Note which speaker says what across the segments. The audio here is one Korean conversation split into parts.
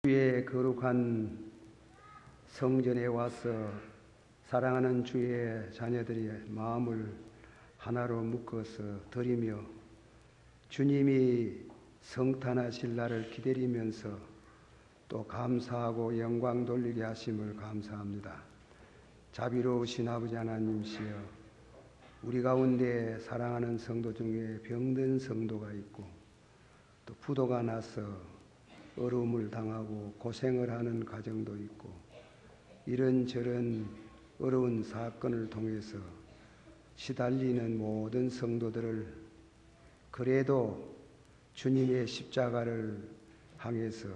Speaker 1: 주의 거룩한 성전에 와서 사랑하는 주의 자녀들이 마음을 하나로 묶어서 드리며 주님이 성탄하실 날을 기다리면서 또 감사하고 영광 돌리게 하심을 감사합니다. 자비로우신 아버지 하나님이시여, 우리 가운데 사랑하는 성도 중에 병든 성도가 있고 또 부도가 나서 어려움을 당하고 고생을 하는 가정도 있고, 이런저런 어려운 사건을 통해서 시달리는 모든 성도들을 그래도 주님의 십자가를 향해서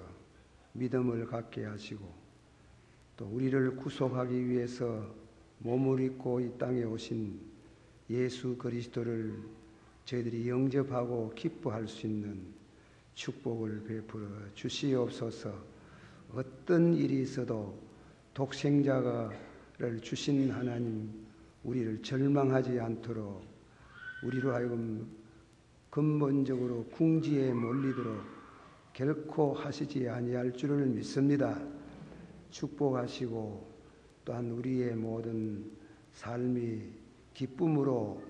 Speaker 1: 믿음을 갖게 하시고 또 우리를 구속하기 위해서 몸을 입고 이 땅에 오신 예수 그리스도를 저희들이 영접하고 기뻐할 수 있는 축복을 베풀어 주시옵소서. 어떤 일이 있어도 독생자를 주신 하나님, 우리를 절망하지 않도록 우리로 하여금 근본적으로 궁지에 몰리도록 결코 하시지 아니할 줄을 믿습니다. 축복하시고 또한 우리의 모든 삶이 기쁨으로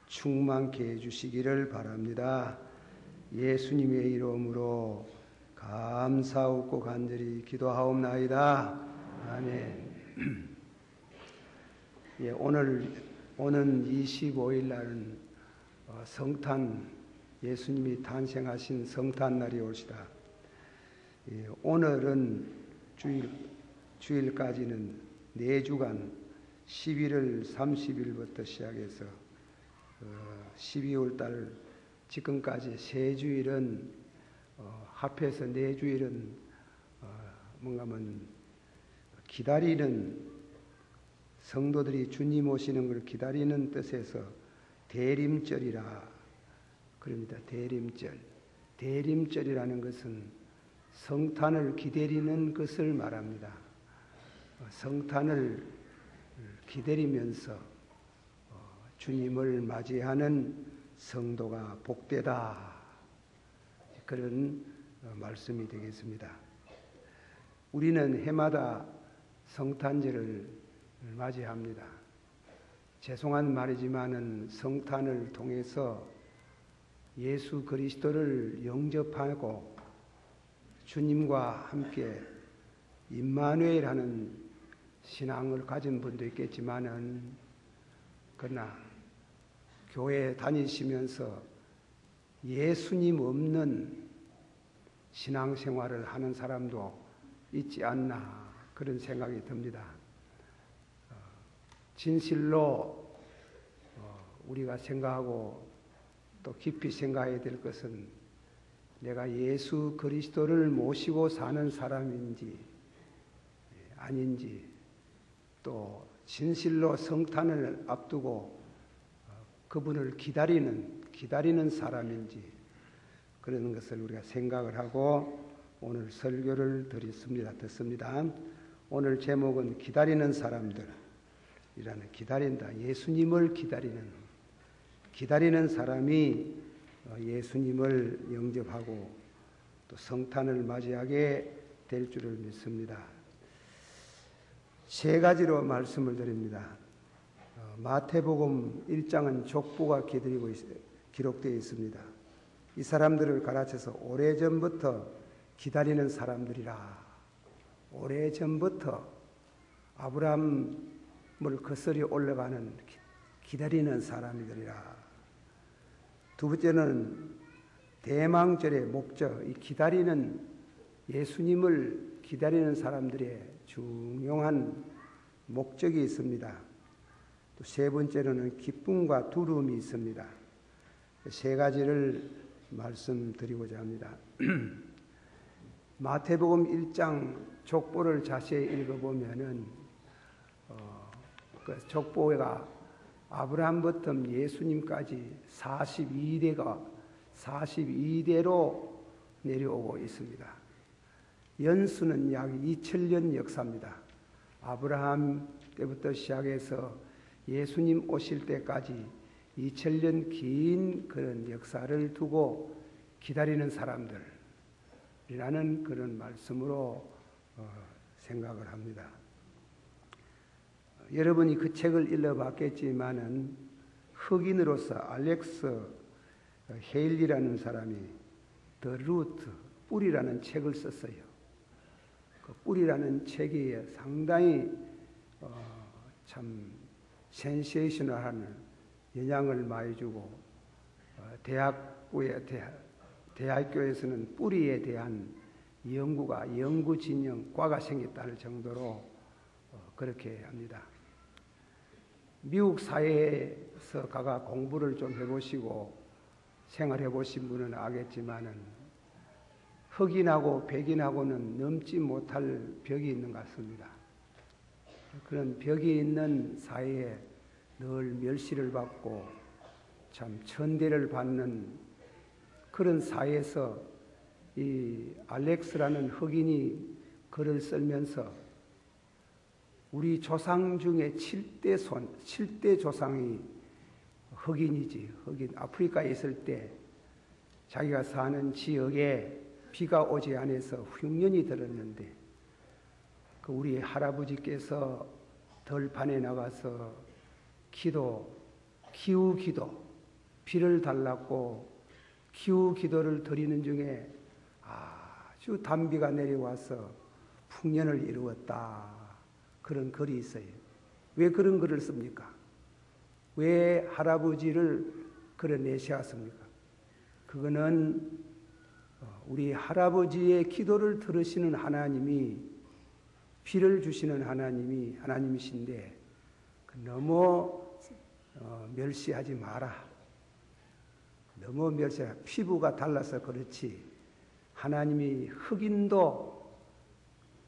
Speaker 1: 충만케 해주시기를 바랍니다. 예수님의 이름으로 감사하고 간절히 기도하옵나이다. 아멘. 오늘 오는 25일 날은 성탄, 예수님이 탄생하신 성탄날이 올시다. 오늘은 주일까지는 4주간 11월 30일부터 시작해서 12월 달 지금까지 3주일은 합해서 4주일은 뭔가 하면 기다리는, 성도들이 주님 오시는 걸 기다리는 뜻에서 대림절이라 그럽니다. 대림절. 대림절이라는 것은 성탄을 기다리는 것을 말합니다. 성탄을 기다리면서 주님을 맞이하는 성도가 복되다, 그런 말씀이 되겠습니다. 우리는 해마다 성탄절을 맞이합니다. 죄송한 말이지만은 성탄을 통해서 예수 그리스도를 영접하고 주님과 함께 임마누엘하는 신앙을 가진 분도 있겠지만은, 그러나 교회 다니시면서 예수님 없는 신앙생활을 하는 사람도 있지 않나, 그런 생각이 듭니다. 진실로 우리가 생각하고 또 깊이 생각해야 될 것은 내가 예수 그리스도를 모시고 사는 사람인지 아닌지, 또 진실로 성탄을 앞두고 그분을 기다리는 사람인지, 그런 것을 우리가 생각을 하고 오늘 설교를 듣습니다. 오늘 제목은 기다리는 사람들이라는, 기다린다, 예수님을 기다리는 사람이 예수님을 영접하고 또 성탄을 맞이하게 될 줄을 믿습니다. 3가지로 말씀을 드립니다. 마태복음 1장은 족보가 기록되어 있습니다. 이 사람들을 가르쳐서 오래전부터 기다리는 사람들이라, 오래전부터 아브라함을 거슬러 올라가는 기다리는 사람들이라. 두 번째는 대망절의 목적, 이 기다리는, 예수님을 기다리는 사람들의 중요한 목적이 있습니다. 또 3번째로는 기쁨과 두려움이 있습니다. 3가지를 말씀드리고자 합니다. 마태복음 1장 족보를 자세히 읽어보면은 그 족보가 아브라함부터 예수님까지 42대로 내려오고 있습니다. 연수는 약 2000년 역사입니다. 아브라함 때부터 시작해서 예수님 오실 때까지 2000년 긴 그런 역사를 두고 기다리는 사람들, 이라는 그런 말씀으로 생각을 합니다. 여러분이 그 책을 읽어봤겠지만은 흑인으로서 알렉스 헤일리라는 사람이 The Root, 뿌리라는 책을 썼어요. 그 뿌리라는 책이 상당히 참 센세이셔널한 영향을 많이 주고 대학교에서는 뿌리에 대한 연구 진영, 과가 생겼다는 정도로 그렇게 합니다. 미국 사회에서 가가 공부를 좀 해보시고 생활해 보신 분은 알겠지만은 흑인하고 백인하고는 넘지 못할 벽이 있는 것 같습니다. 그런 벽이 있는 사회에 늘 멸시를 받고 참 천대를 받는 그런 사회에서 이 알렉스라는 흑인이 글을 쓰면서 우리 조상 중에 7대 조상이 흑인이지. 흑인 아프리카에 있을 때 자기가 사는 지역에 비가 오지 않아서 흉년이 들었는데 그 우리 할아버지께서 들판에 나가서 기도, 비를 달라고 기도를 드리는 중에 아주 단비가 내려와서 풍년을 이루었다. 그런 글이 있어요. 왜 그런 글을 씁니까? 왜 할아버지를 그래 내세웠습니까? 그거는 우리 할아버지의 기도를 들으시는 하나님이 비를 주시는 하나님이신데 너무 멸시하지 마라. 너무 멸시하라. 피부가 달라서 그렇지 하나님이 흑인도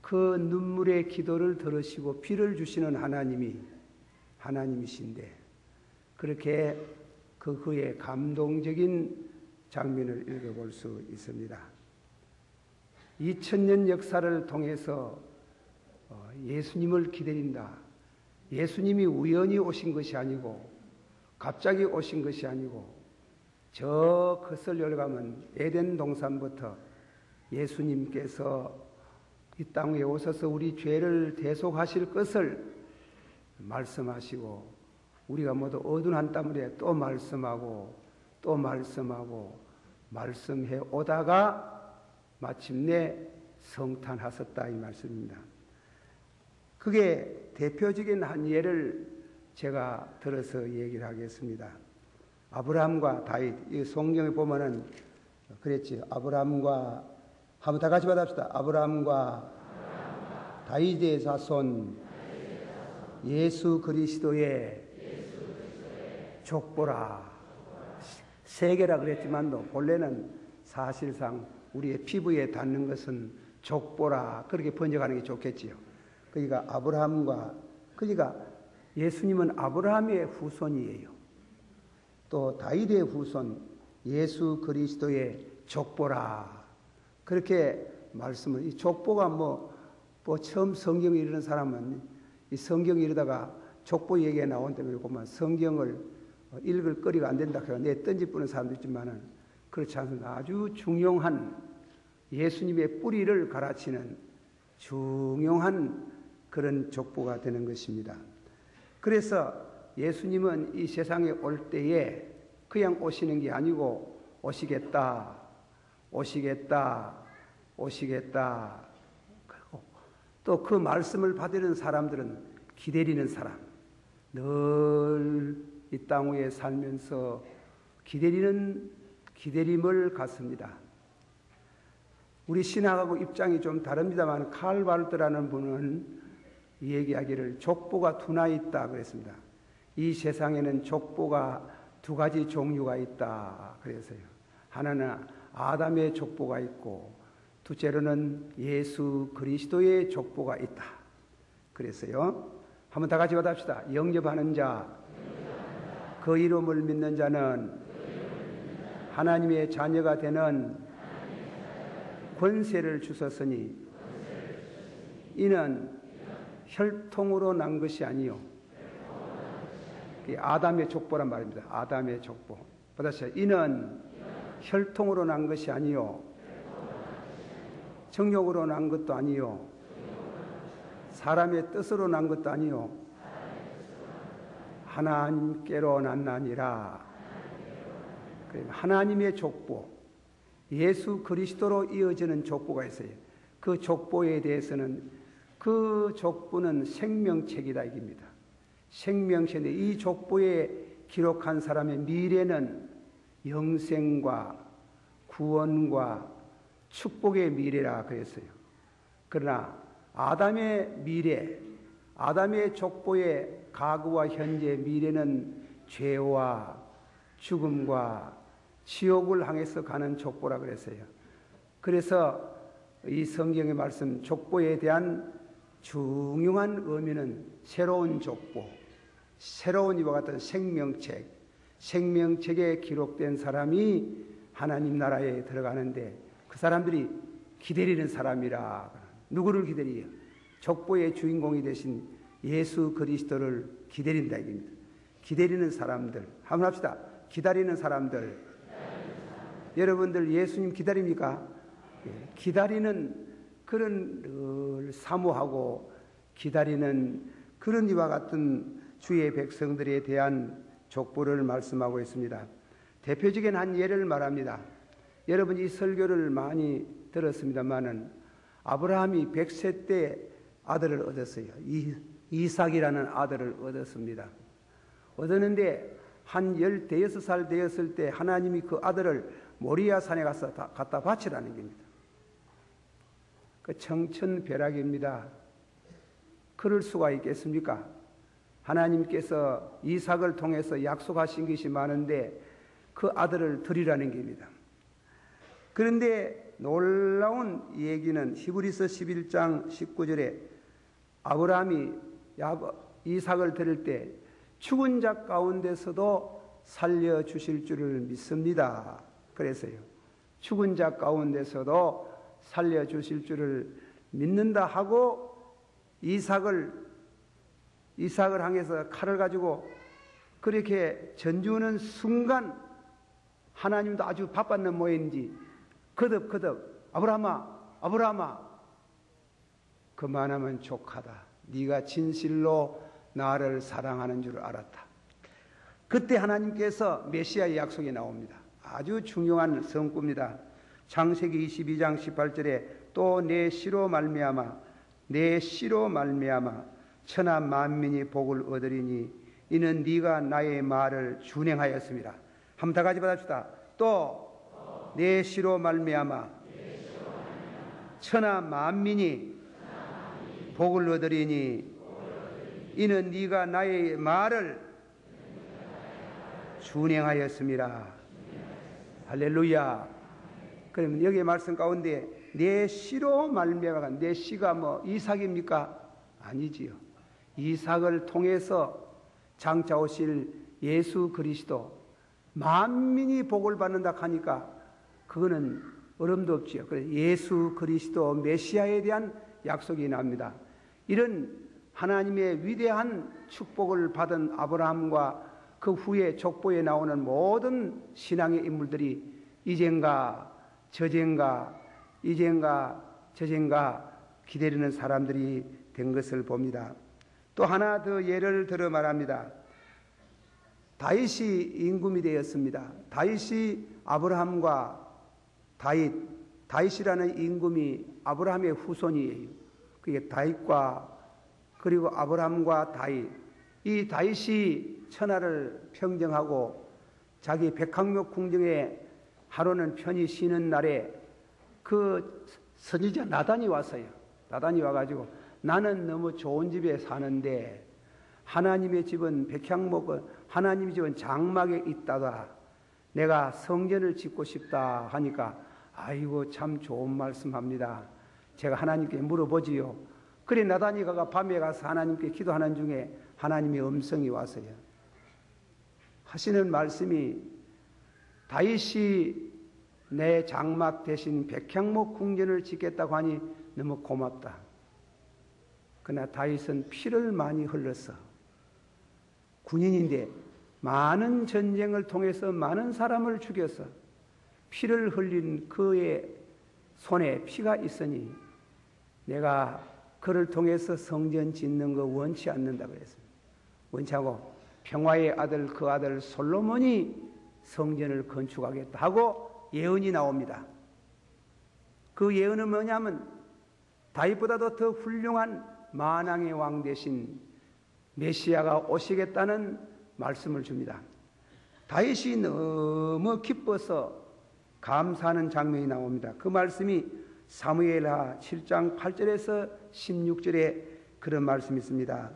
Speaker 1: 그 눈물의 기도를 들으시고 비를 주시는 하나님이신데 그렇게 그의 감동적인 장면을 읽어볼 수 있습니다. 2000년 역사를 통해서 예수님을 기다린다. 예수님이 우연히 오신 것이 아니고 갑자기 오신 것이 아니고 저 겉을 열어가면 에덴 동산부터 예수님께서 이 땅에 오셔서 우리 죄를 대속하실 것을 말씀하시고 우리가 모두 어두운 한 땀에 또 말씀하고 말씀해 오다가 마침내 성탄하셨다 이 말씀입니다. 그게 대표적인 한 예를 제가 들어서 얘기를 하겠습니다. 아브라함과 다윗, 이 성경에 보면은 그랬지. 아브라함과 한번 다 같이 받읍시다. 아브라함과 다윗의 자손 예수 그리스도의 족보라. 세계라 그랬지만도 본래는 사실상 우리의 피부에 닿는 것은 족보라. 그렇게 번역하는 게 좋겠지요. 그러니까 그러니까 예수님은 아브라함의 후손이에요. 또 다윗의 후손 예수 그리스도의 족보라. 그렇게 말씀을, 이 족보가 처음 성경을 읽는 사람은 이 성경을 읽다가 족보 얘기가 나온 때문에 보면 성경을 읽을 거리가 안 된다 해서 내 던지뿌는 사람도 있지만은 그렇지 않습니다. 아주 중요한 예수님의 뿌리를 가르치는 중요한 그런 족보가 되는 것입니다. 그래서 예수님은 이 세상에 올 때에 그냥 오시는 게 아니고 오시겠다. 그리고 또 그 말씀을 받는 사람들은 기다리는 사람. 늘 이 땅 위에 살면서 기다림을 갖습니다. 우리 신학하고 입장이 좀 다릅니다만 칼 바르트라는 분은 얘기하기를 족보가 두나 있다 그랬습니다. 이 세상에는 족보가 두 가지 종류가 있다 그래서요. 하나는 아담의 족보가 있고 둘째로는 예수 그리스도의 족보가 있다 그랬어요. 한번 다 같이 받읍시다. 영접하는 자, 그 이름을 믿는 자는 하나님의 자녀가 되는 권세를 주셨으니 이는 혈통으로 난 것이 아니요. 아담의 족보란 말입니다. 아담의 족보. 받으세요. 이는 혈통으로 난 것이 아니요. 정욕으로 난 것도 아니요 사람의 뜻으로 난 것도 아니요 하나님께로 났나니라. 하나님의 족보, 예수 그리스도로 이어지는 족보가 있어요. 그 족보에 대해서는 그 족보는 생명책이다 이깁니다. 생명책인데 이 족보에 기록한 사람의 미래는 영생과 구원과 축복의 미래라 그랬어요. 그러나 아담의 미래, 아담의 족보의 과거와 현재의 미래는 죄와 죽음과 지옥을 향해서 가는 족보라 그랬어요. 그래서 이 성경의 말씀 족보에 대한 중요한 의미는 새로운 족보, 새로운 이와 같은 생명책, 생명책에 기록된 사람이 하나님 나라에 들어가는데 그 사람들이 기다리는 사람이라. 누구를 기다려요? 족보의 주인공이 되신 예수 그리스도를 기다린다 이겁니다. 기다리는 사람들. 한번 합시다. 기다리는 사람들. 여러분들 예수님 기다립니까? 기다리는 그런 늘 사모하고 기다리는 그런 이와 같은 주의 백성들에 대한 족보를 말씀하고 있습니다. 대표적인 한 예를 말합니다. 여러분 이 설교를 많이 들었습니다마는 아브라함이 100세 때 아들을 얻었어요. 이삭이라는 아들을 얻었습니다. 얻었는데 한 16살 되었을 때 하나님이 그 아들을 모리아 산에 가서 갖다 바치라는 겁니다. 그 청천벼락입니다. 그럴 수가 있겠습니까? 하나님께서 이삭을 통해서 약속하신 것이 많은데 그 아들을 드리라는 겁니다. 그런데 놀라운 얘기는 히브리서 11장 19절에 아브라함이 이삭을 드릴 때 죽은 자 가운데서도 살려주실 줄을 믿습니다. 그래서요. 죽은 자 가운데서도 살려주실 줄을 믿는다 하고 이삭을 향해서 칼을 가지고 그렇게 던지는 순간 하나님도 아주 바빴는 모양인지 거듭 아브라함아 그만하면 족하다. 네가 진실로 나를 사랑하는 줄 알았다. 그때 하나님께서 메시아의 약속이 나옵니다. 아주 중요한 성구입니다. 창세기 22장 18절에 또 내 씨로 말미암아 천하 만민이 복을 얻으리니 이는 네가 나의 말을 준행하였습니다. 한번 다 같이 받읍시다. 또 내 씨로 말미암아 천하 만민이 복을 얻으리니 이는 네가 나의 말을 준행하였습니다. 할렐루야. 그러면 여기의 말씀 가운데 내 씨로 말미암아, 내 씨가 뭐 이삭입니까? 아니지요. 이삭을 통해서 장차 오실 예수 그리스도 만민이 복을 받는다 하니까 그거는 어림도 없지요. 그래서 예수 그리스도 메시아에 대한 약속이 납니다. 이런 하나님의 위대한 축복을 받은 아브라함과 그 후에 족보에 나오는 모든 신앙의 인물들이 이젠가 저젠가 기다리는 사람들이 된 것을 봅니다. 또 하나 더 예를 들어 말합니다. 다윗이 임금이 되었습니다. 다윗이 아브라함과 다윗이라는 임금이 아브라함의 후손이에요. 그게 다윗과 그리고 아브라함과 다윗. 이 다윗이 천하를 평정하고 자기 백항목 궁정에 하루는 편히 쉬는 날에 그 선지자 나단이 왔어요. 나단이 와가지고 나는 너무 좋은 집에 사는데 하나님의 집은 백향목은 하나님의 집은 장막에 있다가 내가 성전을 짓고 싶다 하니까 아이고 참 좋은 말씀합니다. 제가 하나님께 물어보지요. 그래 나단이 가가 밤에 가서 하나님께 기도하는 중에 하나님의 음성이 왔어요. 하시는 말씀이 다윗이 내 장막 대신 백향목 궁전을 짓겠다고 하니 너무 고맙다. 그러나 다윗은 피를 많이 흘렸어. 군인인데 많은 전쟁을 통해서 많은 사람을 죽였어. 피를 흘린 그의 손에 피가 있으니 내가 그를 통해서 성전 짓는 거 원치 않는다 그랬습니다. 원치 않고 평화의 아들 그 아들 솔로몬이 성전을 건축하겠다 하고 예언이 나옵니다. 그 예언은 뭐냐면 다윗보다도 더 훌륭한 만왕의 왕 대신 메시아가 오시겠다는 말씀을 줍니다. 다윗이 너무 기뻐서 감사하는 장면이 나옵니다. 그 말씀이 사무엘하 7장 8절에서 16절에 그런 말씀이 있습니다.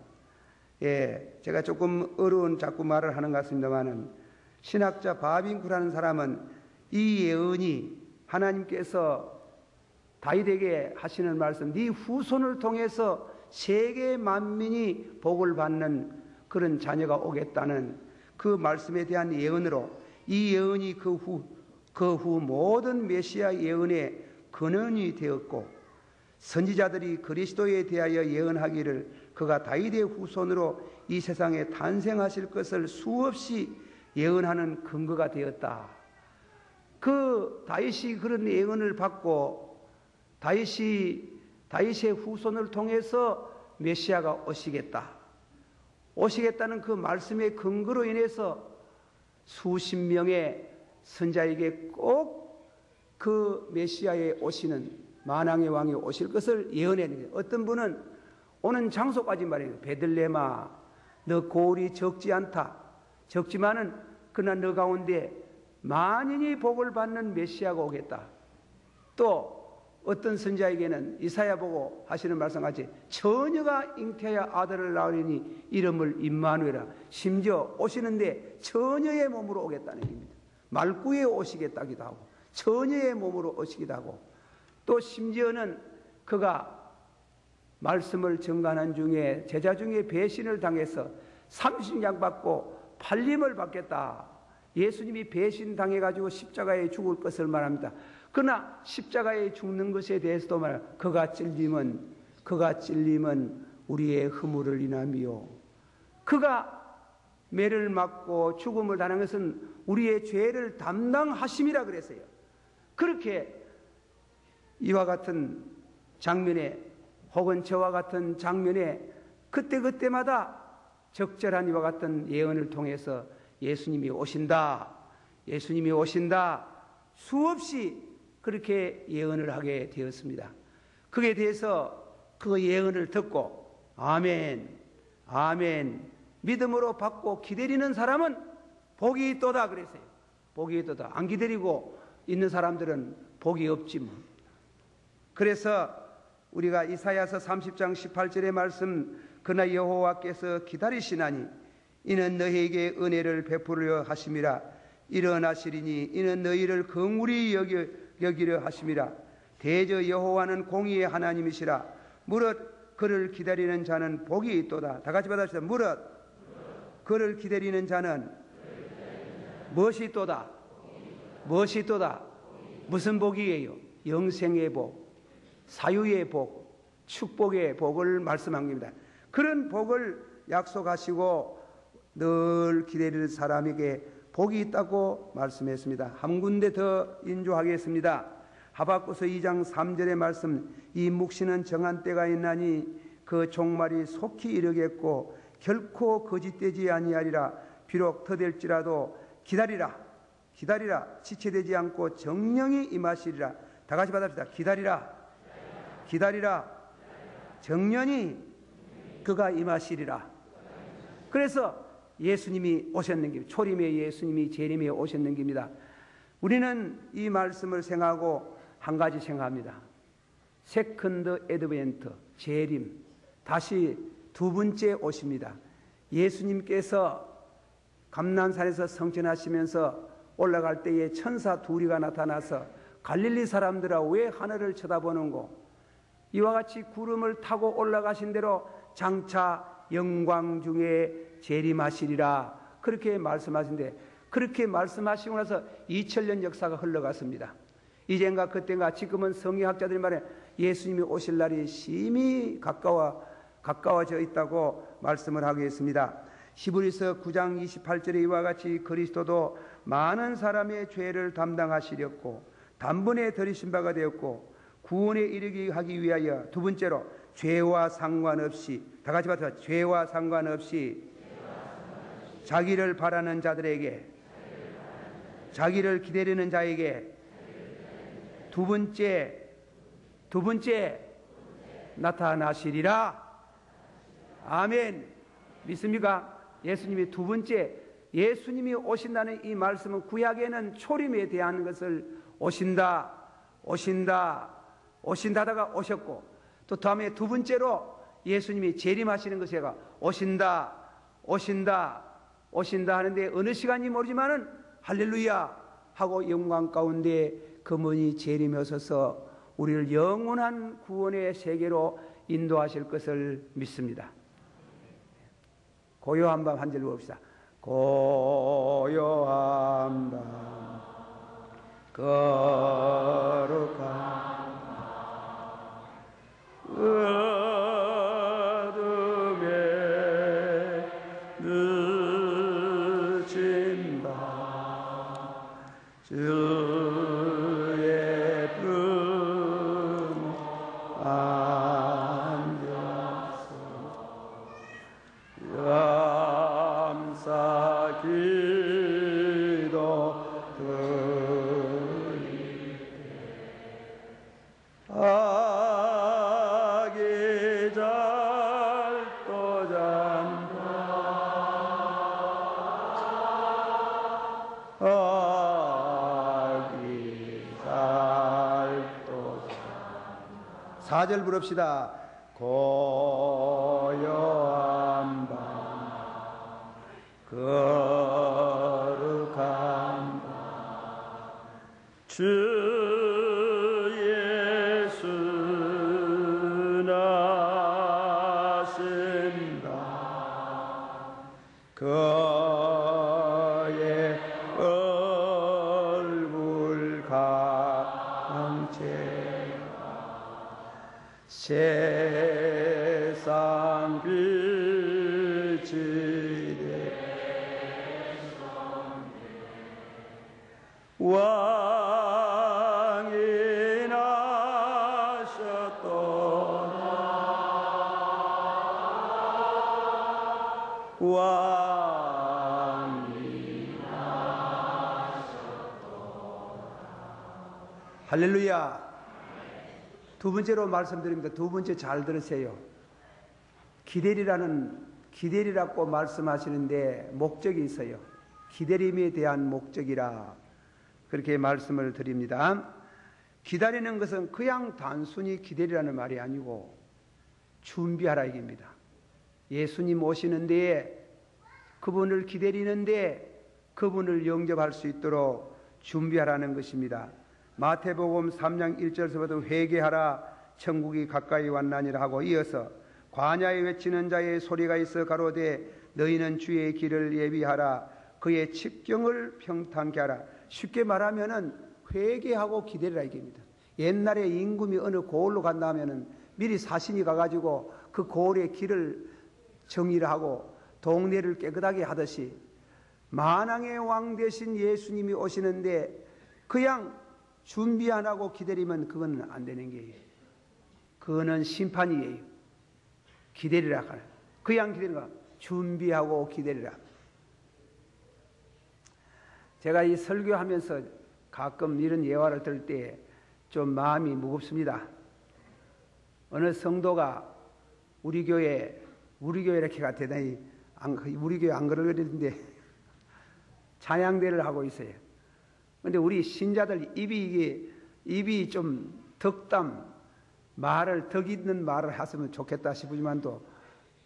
Speaker 1: 예, 제가 조금 어려운 자꾸 말을 하는 것 같습니다만은 신학자 바빙쿠라는 사람은 이 예언이 하나님께서 다윗에게 하시는 말씀, 네 후손을 통해서 세계 만민이 복을 받는 그런 자녀가 오겠다는 그 말씀에 대한 예언으로 이 예언이 그 후 모든 메시아 예언의 근원이 되었고 선지자들이 그리스도에 대하여 예언하기를 그가 다윗의 후손으로 이 세상에 탄생하실 것을 수없이 예언하는 근거가 되었다. 그 다윗이 그런 예언을 받고 다윗의 후손을 통해서 메시아가 오시겠다는 그 말씀의 근거로 인해서 수십 명의 선자에게 꼭 그 메시아에 오시는 만왕의 왕이 오실 것을 예언했는데 어떤 분은 오는 장소까지 말해요. 베들레헴아 너 고을이 적지 않다. 적지만은 그러나 너 가운데 만인이 복을 받는 메시아가 오겠다. 또 어떤 선자에게는 이사야 보고 하시는 말씀같이 처녀가 잉태하여 아들을 낳으리니 이름을 임마누엘이라. 심지어 오시는데 처녀의 몸으로 오겠다는 얘기입니다. 말구에 오시겠다기도 하고 처녀의 몸으로 오시기도 하고 또 심지어는 그가 말씀을 증거하는 중에 제자 중에 배신을 당해서 30냥 받고 팔림을 받겠다. 예수님이 배신당해가지고 십자가에 죽을 것을 말합니다. 그러나 십자가에 죽는 것에 대해서도 말합니다. 그가 찔림은 우리의 허물을 인함이요. 그가 매를 맞고 죽음을 당한 것은 우리의 죄를 담당하심이라 그랬어요. 그렇게 이와 같은 장면에 혹은 저와 같은 장면에 그때마다 적절한 이와 같은 예언을 통해서 예수님이 오신다 수없이 그렇게 예언을 하게 되었습니다. 그에 대해서 그 예언을 듣고 아멘 믿음으로 받고 기다리는 사람은 복이 있도다 그랬어요. 복이 있도다. 안 기다리고 있는 사람들은 복이 없지 뭐. 그래서 우리가 이사야서 30장 18절의 말씀 그러나 여호와께서 기다리시나니 이는 너희에게 은혜를 베풀려 하심이라. 일어나시리니 이는 너희를 긍휼히 여기려 하심이라. 대저 여호와는 공의의 하나님이시라. 무릇 그를 기다리는 자는 복이 있도다. 다 같이 받아주시다. 무릇 그를 기다리는 자는 무엇이 있도다? 무엇이 있도다? 무슨 복이에요? 영생의 복, 사유의 복, 축복의 복을 말씀한 겁니다. 그런 복을 약속하시고 늘 기다리는 사람에게 복이 있다고 말씀했습니다. 한 군데 더 인조하겠습니다. 하박국서 2장 3절의 말씀, 이 묵시는 정한 때가 있나니 그 종말이 속히 이르겠고 결코 거짓되지 아니하리라. 비록 더딜지라도 기다리라 지체되지 않고 정령이 임하시리라. 다 같이 받읍시다. 기다리라 정령이 그가 임하시리라. 그래서 예수님이 오셨는 길, 초림의 예수님이 재림에 오셨는 길입니다. 우리는 이 말씀을 생각하고 한 가지 생각합니다. 세컨드 애드벤트, 재림, 다시 두 번째 오십니다. 예수님께서 감난산에서 성천하시면서 올라갈 때에 천사 둘이가 나타나서 갈릴리 사람들아 왜 하늘을 쳐다보는고? 이와 같이 구름을 타고 올라가신 대로 장차 영광 중에 재림하시리라. 그렇게 말씀하신데 그렇게 말씀하시고 나서 2000년 역사가 흘러갔습니다. 이젠가 그땐가 지금은 성경학자들이 말해 예수님이 오실 날이 심히 가까워져 있다고 말씀을 하겠습니다. 히브리서 9장 28절에 이와 같이 그리스도도 많은 사람의 죄를 담당하시렸고 단번에 들이신 바가 되었고 구원에 이르게 하기 위하여, 두 번째로 죄와 상관없이, 다 같이 봐서 죄와 상관없이 자기를 바라는 자들에게, 자기를 기다리는 자에게, 두 번째 나타나시리라. 아멘. 믿습니까? 예수님이 두 번째, 예수님이 오신다는 이 말씀은 구약에는 초림에 대한 것을 오신다다가 오셨고, 또 다음에 두 번째로 예수님이 재림하시는 것에가 오신다 하는데 어느 시간인지 모르지만은 할렐루야 하고 영광 가운데 그분이 재림에 오셔서 우리를 영원한 구원의 세계로 인도하실 것을 믿습니다. 고요한 밤 한 절 봅시다. 고요한 밤 거룩한 어둠에 늦은 밤 주의 품 안겨서 감사 기도 드릴 때 아기 잘도 잔다 아기 잘도 잔다. 4절 부릅시다. 고요한 밤 거룩한 밤 주 예수 나신다. 그의 얼굴 강체 세상 빛이 왕이 나셨도다. 왕이 나셨도다. 할렐루야. 두 번째로 말씀드립니다. 두 번째 잘 들으세요. 기다리라고 말씀하시는데 목적이 있어요. 기다림에 대한 목적이라 그렇게 말씀을 드립니다. 기다리는 것은 그냥 단순히 기다리라는 말이 아니고 준비하라 얘기입니다. 예수님 오시는 데에 그분을 기다리는데 그분을 영접할 수 있도록 준비하라는 것입니다. 마태복음 3장 1절에서부터 회개하라 천국이 가까이 왔나니라 하고 이어서 광야에 외치는 자의 소리가 있어 가로되 너희는 주의 길을 예비하라 그의 칙경을 평탄케 하라. 쉽게 말하면은 회개하고 기다리라 이깁니다. 옛날에 임금이 어느 고을로 간다 하면은 미리 사신이 가가지고 그 고을의 길을 정리를 하고 동네를 깨끗하게 하듯이 만왕의 왕 되신 예수님이 오시는데 그냥 준비 안 하고 기다리면 그건 안 되는 게예요. 그거는 심판이에요. 기다리라. 그냥 기다리라. 준비하고 기다리라. 제가 이 설교하면서 가끔 이런 예화를 들을 때 좀 마음이 무겁습니다. 어느 성도가 우리 교회 이렇게 대단히 우리 교회 안 그러는데 찬양대를 하고 있어요. 근데 우리 신자들 입이 좀 덕 있는 말을 했으면 좋겠다 싶지만 또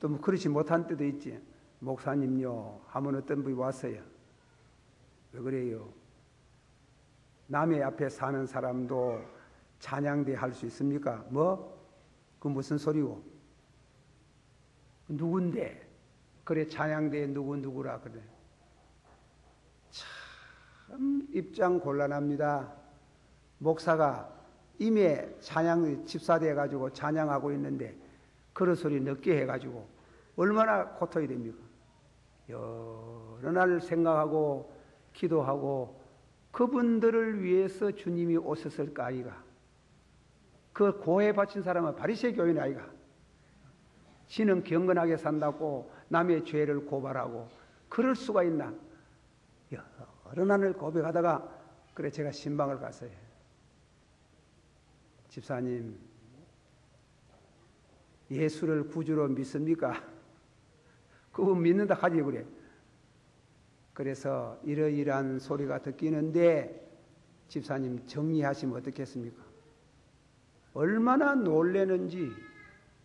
Speaker 1: 뭐 그렇지 못한 때도 있지. 목사님요 하면 어떤 분이 왔어요. 왜 그래요? 남의 앞에 사는 사람도 찬양대 할 수 있습니까? 뭐? 그 무슨 소리고? 누군데? 그래 찬양대에 누구라 그래. 참 입장 곤란합니다. 목사가 임에 찬양 집사돼 가지고 찬양하고 있는데 그런 소리 늦게 해가지고 얼마나 고통이 됩니까? 여러 날 생각하고 기도하고 그분들을 위해서 주님이 오셨을까 아이가. 그 고해 바친 사람은 바리새 교인 아이가. 지는 경건하게 산다고 남의 죄를 고발하고 그럴 수가 있나? 여러 난을 고백하다가 그래 제가 신방을 갔어요. 집사님, 예수를 구주로 믿습니까? 그분 믿는다 하지 그래. 그래서 이러이러한 소리가 듣기는데 집사님 정리하시면 어떻겠습니까? 얼마나 놀래는지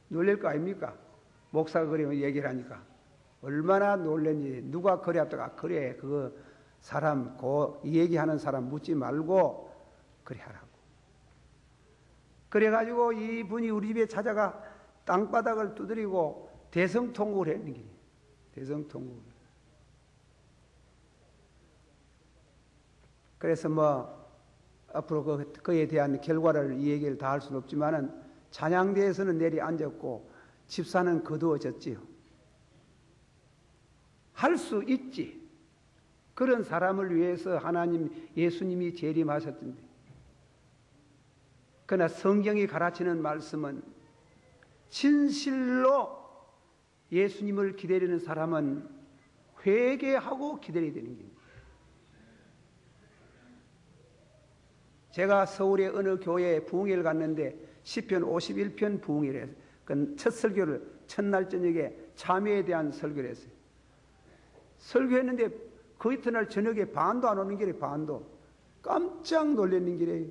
Speaker 1: 놀랄 거 아닙니까? 목사가 그러면 얘기를 하니까 얼마나 놀랬는지 누가 그래 하다가 그래 그 사람 이 얘기하는 사람 묻지 말고 그래 하라고. 그래가지고 이분이 우리 집에 찾아가 땅바닥을 두드리고 대성통곡을 했는 게 대성통곡을. 그래서 뭐 앞으로 그에 대한 결과를 이 얘기를 다 할 수는 없지만은 찬양대에서는 내리 앉았고 집사는 거두어졌지요. 할 수 있지. 그런 사람을 위해서 예수님이 재림하셨던데. 그러나 성경이 가르치는 말씀은 진실로 예수님을 기다리는 사람은 회개하고 기다려야 되는 겁니다. 제가 서울의 어느 교회에 부흥회를 갔는데 시편 51편 부흥회를 했어요. 그 첫 설교를 첫날 저녁에 참회에 대한 설교를 했어요. 설교했는데 그 이튿날 저녁에 반도 안 오는 길에 반도 깜짝 놀랐는 길에.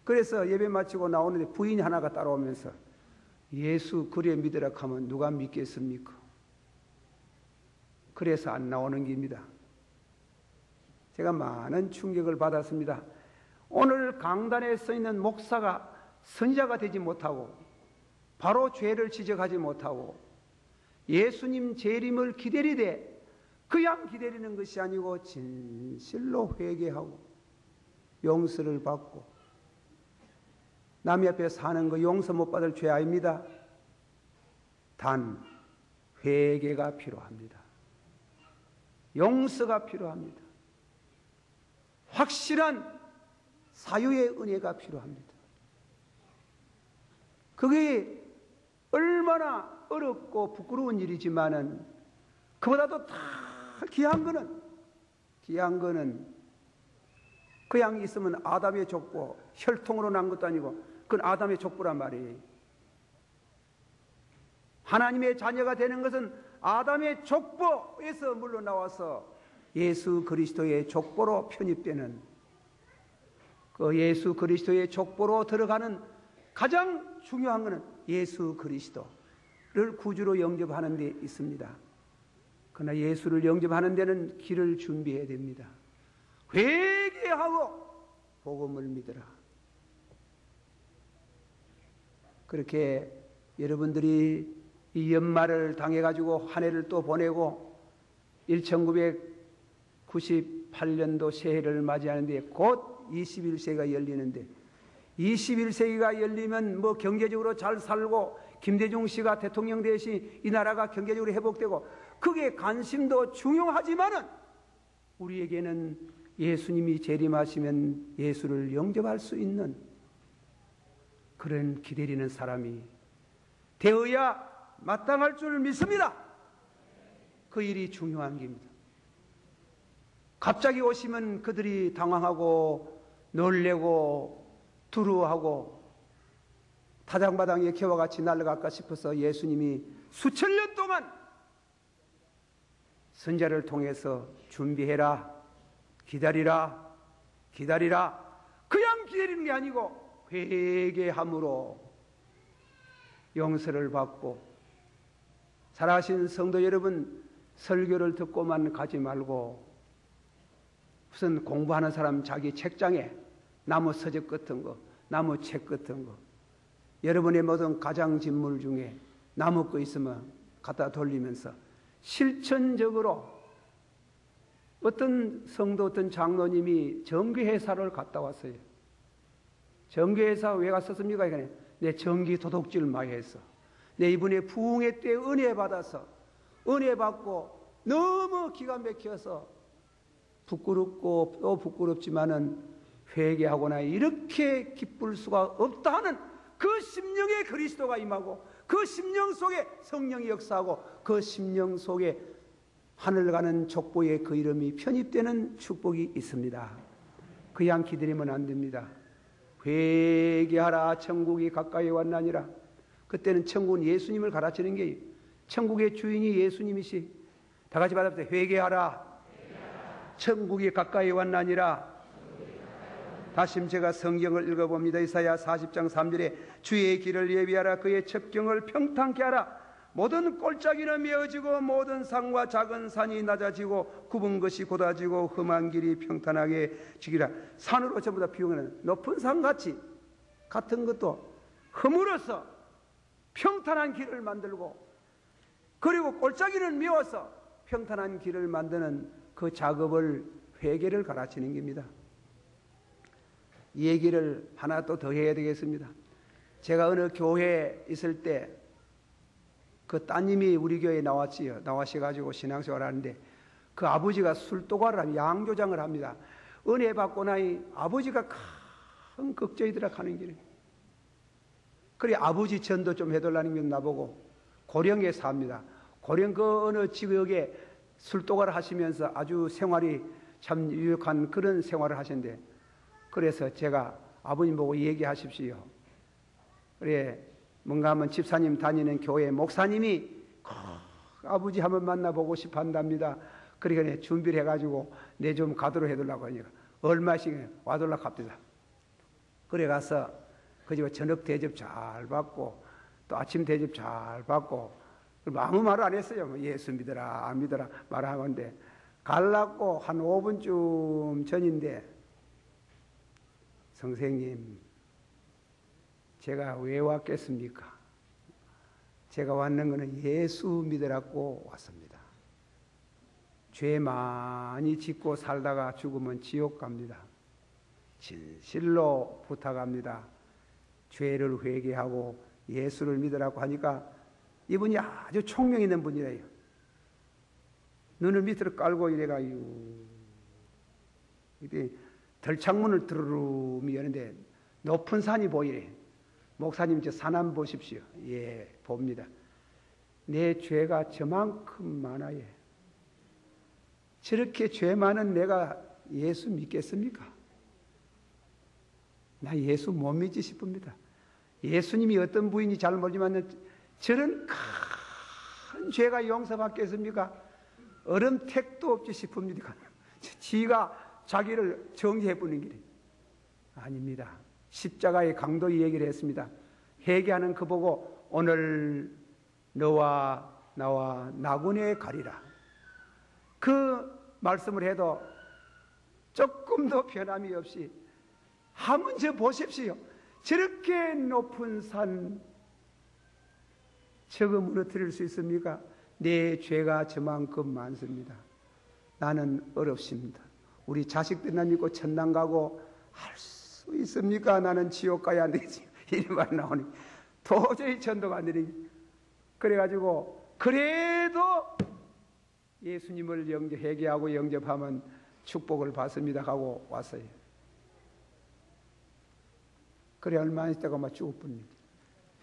Speaker 1: 그래서 예배 마치고 나오는데 부인이 하나가 따라오면서 예수 그래 믿으라 하면 누가 믿겠습니까? 그래서 안 나오는 길입니다. 제가 많은 충격을 받았습니다. 오늘 강단에 서 있는 목사가 선지자가 되지 못하고 바로 죄를 지적하지 못하고 예수님 재림을 기다리되 그냥 기다리는 것이 아니고 진실로 회개하고 용서를 받고 남의 앞에 사는 거 용서 못 받을 죄 아닙니다. 단 회개가 필요합니다. 용서가 필요합니다. 확실한 사유의 은혜가 필요합니다. 그게 얼마나 어렵고 부끄러운 일이지만은 그보다도 다 귀한 거는 그냥 있으면 아담의 족보, 혈통으로 난 것도 아니고 그건 아담의 족보란 말이에요. 하나님의 자녀가 되는 것은 아담의 족보에서 물러나와서 예수 그리스도의 족보로 편입되는 그 예수 그리스도의 족보로 들어가는 가장 중요한 것은 예수 그리스도를 구주로 영접하는 데 있습니다. 그러나 예수를 영접하는 데는 길을 준비해야 됩니다. 회개하고 복음을 믿으라. 그렇게 여러분들이 이 연말을 당해가지고 한 해를 또 보내고 1998년도 새해를 맞이하는데 곧 21세기가 열리는데 21세기가 열리면 뭐 경제적으로 잘 살고 김대중 씨가 대통령 되시 이 나라가 경제적으로 회복되고 그게 관심도 중요하지만은 우리에게는 예수님이 재림하시면 예수를 영접할 수 있는 그런 기다리는 사람이 되어야 마땅할 줄 믿습니다. 그 일이 중요한 겁니다. 갑자기 오시면 그들이 당황하고 놀래고 두려워하고 타장바닥에 개와 같이 날아갈까 싶어서 예수님이 수천 년 동안 선자를 통해서 준비해라, 기다리라, 기다리라. 그냥 기다리는 게 아니고 회개함으로 용서를 받고 살아가신 성도 여러분 설교를 듣고만 가지 말고 무슨 공부하는 사람 자기 책장에 나무 서적 같은 거, 나무 책 같은 거 여러분의 모든 가장 진물 중에 나무 거 있으면 갖다 돌리면서 실천적으로 어떤 성도 어떤 장로님이 전기회사를 갔다 왔어요. 전기회사 왜 갔었습니까? 내 전기 도둑질 많이 했어. 내 이번에 부흥회 때 은혜 받아서 은혜 받고 너무 기가 막혀서 부끄럽고 또 부끄럽지만은 회개하거나 이렇게 기쁠 수가 없다 하는 그 심령에 그리스도가 임하고 그 심령 속에 성령이 역사하고 그 심령 속에 하늘 가는 족보에 그 이름이 편입되는 축복이 있습니다. 그냥 기다리면 안 됩니다. 회개하라 천국이 가까이 왔나니라. 그때는 천국은 예수님을 가르치는 게 천국의 주인이 예수님이시. 다 같이 받아보세요. 회개하라. 천국이 가까이 왔나니라. 다시 제가 성경을 읽어봅니다. 이사야 40장 3절에 주의 길을 예비하라. 그의 첩경을 평탄케 하라. 모든 골짜기는 메어지고 모든 산과 작은 산이 낮아지고 굽은 것이 곧아지고 험한 길이 평탄하게 지기라. 산으로 전부 다 비유하는 높은 산같이 같은 것도 허물어서 평탄한 길을 만들고, 그리고 골짜기는 메워서 평탄한 길을 만드는 그 작업을 회개를 가르치는 겁니다. 이 얘기를 하나 또 더 해야 되겠습니다. 제가 어느 교회에 있을 때 그 따님이 우리 교회에 나왔지요. 나와셔가지고 신앙생활을 하는데 그 아버지가 술도가를 하면 양조장을 합니다. 은혜 받고 나니 아버지가 큰 걱정이더라 하는 길에. 그래 아버지 전도 좀 해달라는 게 나보고 고령에 삽니다. 고령 그 어느 지역에 술도가를 하시면서 아주 생활이 참 유익한 그런 생활을 하신대. 그래서 제가 아버님 보고 얘기하십시오. 그래 뭔가 하면 집사님 다니는 교회 목사님이 아버지 한번 만나보고 싶어 한답니다. 그러니까 준비를 해가지고 내 좀 가도록 해달라고 하니까 얼마씩 와달라고 합니다. 그래 가서 그 집에 저녁 대접 잘 받고 또 아침 대접 잘 받고 아무 말을 안 했어요. 뭐 예수 믿어라 안 믿어라 말하는데 갈라고 한 5분쯤 전인데 선생님 제가 왜 왔겠습니까? 제가 왔는 것은 예수 믿으라고 왔습니다. 죄 많이 짓고 살다가 죽으면 지옥 갑니다. 진실로 부탁합니다. 죄를 회개하고 예수를 믿으라고 하니까 이분이 아주 총명 있는 분이래요. 눈을 밑으로 깔고 이래가지고 덜창문을 드르르 여는데 높은 산이 보이래. 목사님 저 산 한번 보십시오. 예, 봅니다. 내 죄가 저만큼 많아요. 저렇게 죄 많은 내가 예수 믿겠습니까? 나 예수 못 믿지 싶습니다. 예수님이 어떤 부인이 잘 모르지만 저런 큰 죄가 용서받겠습니까? 얼음택도 없지 싶습니다. 지가 자기를 정죄해보는 길이 아닙니다. 십자가의 강도 이 얘기를 했습니다. 회개하는 그 보고 오늘 너와 나와 나군에 가리라. 그 말씀을 해도 조금도 변함이 없이 한번 저 보십시오. 저렇게 높은 산 저거 무너뜨릴 수 있습니까? 내 죄가 저만큼 많습니다. 나는 어렵습니다. 우리 자식들 나 믿고 천당 가고 할 수 있습니까? 나는 지옥 가야 안 되지. 이 말 나오니 도저히 전도가 안 되니. 그래가지고 그래도 예수님을 회개하고 영접하면 축복을 받습니다 하고 왔어요. 그래 얼마 있다가 막 죽을 뿐입니다.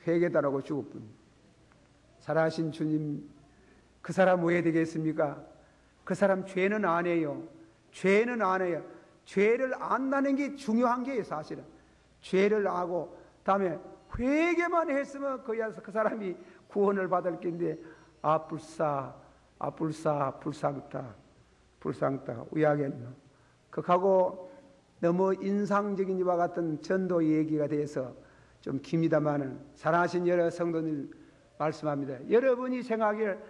Speaker 1: 회개다라고 죽을 뿐입니다. 살아가신 주님 그 사람 왜 되겠습니까? 그 사람 죄는 안 해요. 죄는 안 해요. 죄를 안다는 게 중요한 게예요. 사실은 죄를 아고 다음에 회개만 했으면 거기서 그 사람이 구원을 받을 텐데 불쌍다 우야겠노. 그하고 너무 인상적인 이와 같은 전도 얘기가 돼서 좀 깁니다마는 사랑하신 여러 성도님 말씀합니다. 여러분이 생각하기를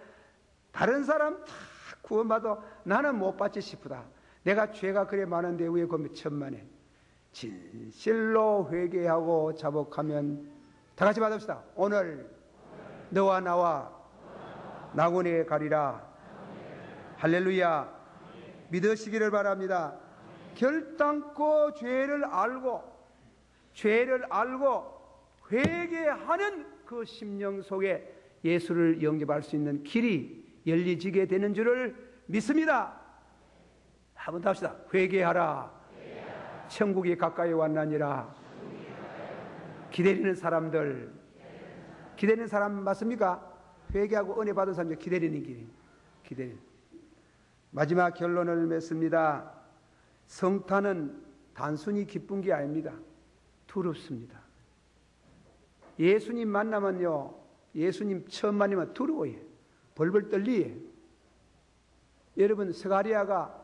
Speaker 1: 다른 사람 다 구원받아 나는 못 받지 싶다. 내가 죄가 그래 많은데 왜 그러면 천만에 진실로 회개하고 자복하면 다 같이 받읍시다. 오늘 너와 나와 낙원에 가리라. 할렐루야. 믿으시기를 바랍니다. 결단코 죄를 알고 회개하는 그 심령 속에 예수를 영접할 수 있는 길이 열리지게 되는 줄을 믿습니다. 한번 더 합시다. 회개하라. 천국이 가까이 왔나니라. 기다리는 사람들, 기다리는 사람 맞습니까? 회개하고 은혜 받은 사람들 기다리는 길이 기다리는. 마지막 결론을 맺습니다. 성탄은 단순히 기쁜 게 아닙니다. 두렵습니다. 예수님 만나면요, 예수님 처음 만나면 두려워요. 벌벌 떨리요. 여러분, 스가랴가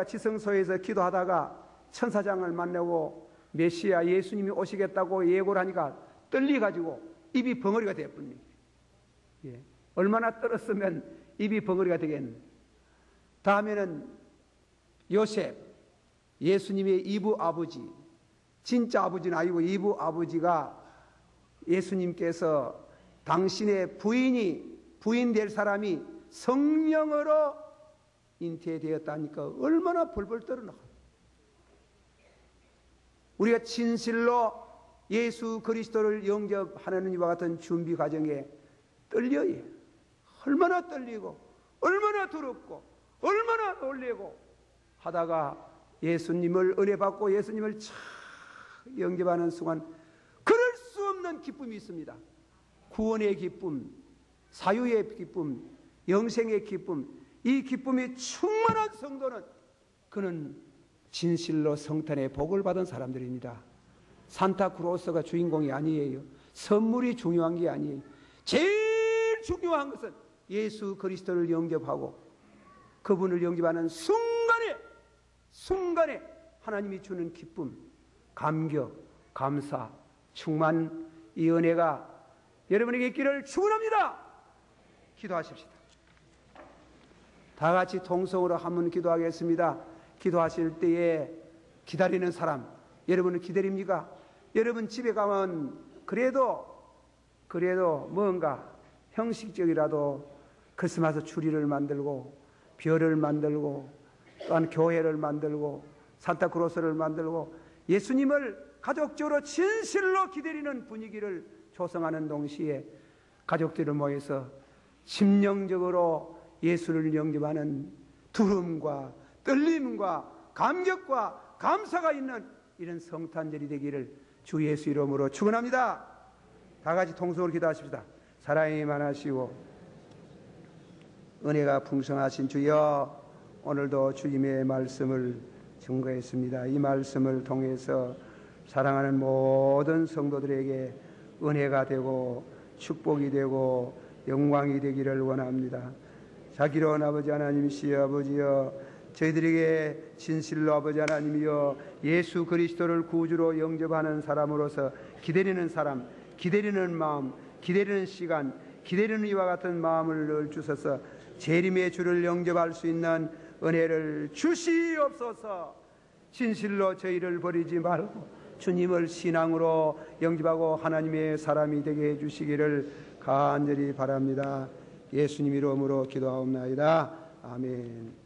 Speaker 1: 지성소에서 기도하다가 천사장을 만나고 메시아 예수님이 오시겠다고 예고를 하니까 떨려가지고 입이 벙어리가 되어버립니다. 예. 얼마나 떨었으면 입이 벙어리가 되겠는. 다음에는 요셉, 예수님의 이부 아버지, 진짜 아버지는 아니고 이부 아버지가 예수님께서 당신의 부인 될 사람이 성령으로 잉태되었다니까 얼마나 벌벌 떨어나가. 우리가 진실로 예수 그리스도를 영접하는 이와 같은 준비 과정에 떨려요. 얼마나 떨리고 얼마나 두렵고 얼마나 놀래고 하다가 예수님을 은혜 받고 예수님을 참 영접하는 순간 그럴 수 없는 기쁨이 있습니다. 구원의 기쁨, 사유의 기쁨, 영생의 기쁨, 이 기쁨이 충만한 성도는 그는 진실로 성탄의 복을 받은 사람들입니다. 산타크로스가 주인공이 아니에요. 선물이 중요한 게 아니에요. 제일 중요한 것은 예수 그리스도를 영접하고 그분을 영접하는 순간에 하나님이 주는 기쁨, 감격, 감사, 충만, 이 은혜가 여러분에게 있기를 축원합니다. 기도하십시다. 다 같이 통성으로 한번 기도하겠습니다. 기도하실 때에 기다리는 사람, 여러분은 기다립니까? 여러분 집에 가면 그래도 뭔가 형식적이라도 크리스마스 추리를 만들고 별을 만들고 또한 교회를 만들고 산타크로스를 만들고 예수님을 가족적으로 진실로 기다리는 분위기를 조성하는 동시에 가족들을 모여서 심령적으로 예수를 영접하는 두려움과 떨림과 감격과 감사가 있는 이런 성탄절이 되기를 주 예수 이름으로 축원합니다. 다 같이 통성으로 기도하십시다. 사랑이 많으시고 은혜가 풍성하신 주여, 오늘도 주님의 말씀을 증거했습니다. 이 말씀을 통해서 사랑하는 모든 성도들에게 은혜가 되고 축복이 되고 영광이 되기를 원합니다. 자기로운 아버지 하나님이시여, 아버지여, 저희들에게 진실로 아버지 하나님이여 예수 그리스도를 구주로 영접하는 사람으로서 기다리는 사람, 기다리는 마음, 기다리는 시간, 기다리는 이와 같은 마음을 주셔서 재림의 주를 영접할 수 있는 은혜를 주시옵소서. 진실로 저희를 버리지 말고 주님을 신앙으로 영접하고 하나님의 사람이 되게 해주시기를 간절히 바랍니다. 예수님 이름으로 기도하옵나이다. 아멘.